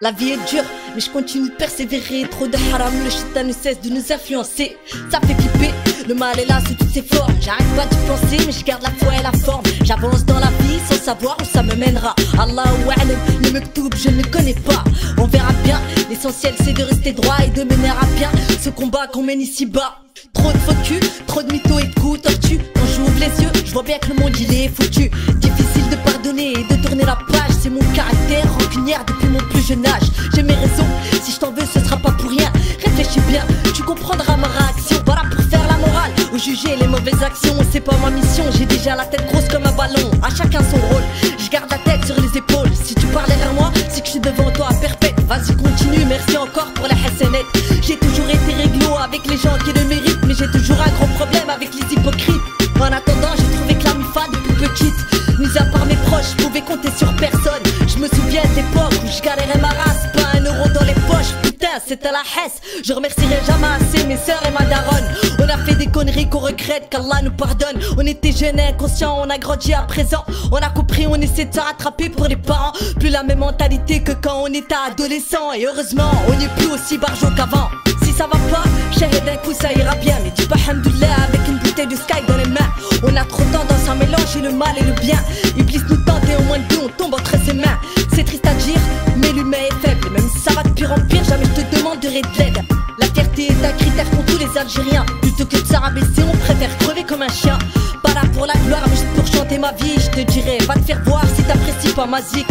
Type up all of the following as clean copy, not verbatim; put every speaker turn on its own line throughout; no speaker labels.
La vie est dure, mais je continue de persévérer. Trop de haram, le shaitan ne cesse de nous influencer. Ça fait flipper, le mal est là sous toutes ses formes. J'arrête pas de penser, mais je garde la foi et la forme. J'avance dans la vie sans savoir où ça me mènera. Allahu a'lam, le mektoub je ne connais pas. On verra bien, l'essentiel c'est de rester droit et de mener à bien ce combat qu'on mène ici-bas. Trop de focus, trop de mythos et de coups tortus. Quand j'ouvre les yeux, je vois bien que le monde il est foutu. Difficile de pardonner et de tourner la page. C'est mon caractère rancunière depuis mon plus jeune âge. J'ai mes raisons, si je t'en veux ce sera pas pour rien. Réfléchis bien, tu comprendras ma réaction. Voilà pour faire la morale ou juger les mauvaises actions. C'est pas ma mission, j'ai déjà la tête grosse comme un ballon. À chacun son rôle, je garde la tête sur les épaules. Si tu parlais vers moi, c'est que je suis devant toi à perpète. Vas-y continue, merci encore pour la hassanettes. J'ai toujours été réglo avec les gens qui le méritent, mais j'ai toujours un gros problème avec les hypocrites. En attendant, j'ai trouvé que la mifa depuis petite, mis à part mes proches, je pouvais compter sur personne. Je me souviens d'époque où je galérais ma race, pas un euro dans les poches, putain c'était la hesse. Je remercierai jamais assez mes sœurs et ma daronne. On a fait des conneries qu'on regrette, qu'Allah nous pardonne. On était jeunes et inconscients, on a grandi à présent. On a compris, on essaie de se rattraper pour les parents. Plus la même mentalité que quand on était adolescent. Et heureusement, on n'est plus aussi barjot qu'avant. Si ça va pas, chérie d'un coup ça ira bien. Mais dis pas hamdoullah avec une bouteille de sky dans les mains. On a trop tendance à mélanger le mal et le bien. Iblis nous tente et au moins de deux on tombe entre ses mains. C'est triste à dire, mais l'humain est faible. Même si ça va de pire en pire, jamais je te demanderai de l'aide. La fierté est un critère pour tous les Algériens. Plutôt que de se rabaisser, on préfère crever comme un chien. Pas là pour la gloire, mais juste pour chanter ma vie. Je te dirais, va te faire voir si t'apprécies pas ma zik.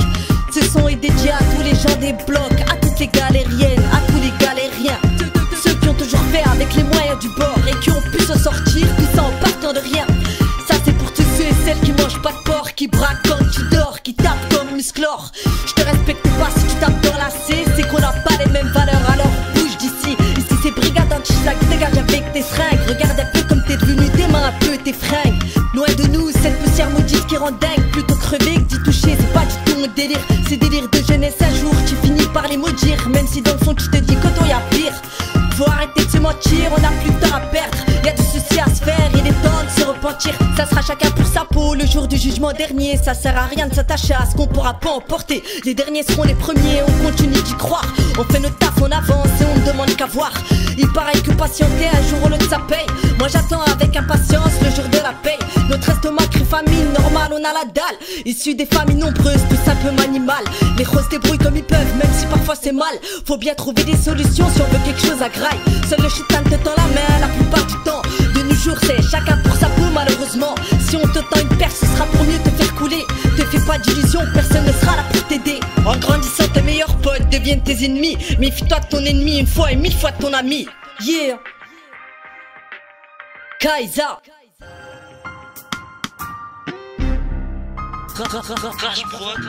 Ce son est dédié à tous les gens des blocs, à toutes les galériennes, à tous les galériens. Ceux qui ont toujours fait avec les moyens du bord et qui ont pu se sortir, tout ça en partant de rien. Ça c'est pour tous ceux et celles qui mangent pas de porc, qui braquent quand tu dors, qui tapent comme Musclor. Je te respecte pas si tu tapes dans la C, c'est qu'on n'a pas les mêmes valeurs, alors bouge d'ici. Ici c'est brigade anti-schlag, dégage avec tes seringues. Regarde un peu comme t'es devenu, tes mains un peu tes fringues. Loin de nous, cette poussière maudite qui rend dingue. Plutôt crever que d'y toucher, c'est pas du tout mon délire. C'est délire de jeunesse, un jour tu finis par les maudire. Même si dans le fond tu te dis qu'autant y'a pire. Faut arrêter de se mentir, on a plus de temps à perdre. Y'a du souci à se faire, il est temps de se repentir. Ça sera chacun pour sa peau, le jour du jugement dernier. Ça sert à rien de s'attacher à ce qu'on pourra pas emporter. Les derniers seront les premiers, on continue d'y croire. On fait notre taf, on avance et on ne demande qu'à voir. Il paraît que patienter, un jour ou l'autre ça paye. Moi j'attends avec impatience le jour de la paye. Notre estomac crie famine, normal on a la dalle. Issus des familles nombreuses, tout simplement animal. Les roses débrouillent comme ils peuvent, même si parfois c'est mal. Faut bien trouver des solutions si on veut quelque chose à graille. Seul le shaitan te tend la main la plupart du temps. De nos jours c'est chacun pour sa peau malheureusement. Si on te tend une perche ce sera pour mieux te faire couler. Te fais pas d'illusions, personne ne sera là pour t'aider. En grandissant tes meilleurs potes deviennent tes ennemis. Méfie-toi de ton ennemi une fois et mille fois de ton ami. Yeah Kaiza
Crash Prod.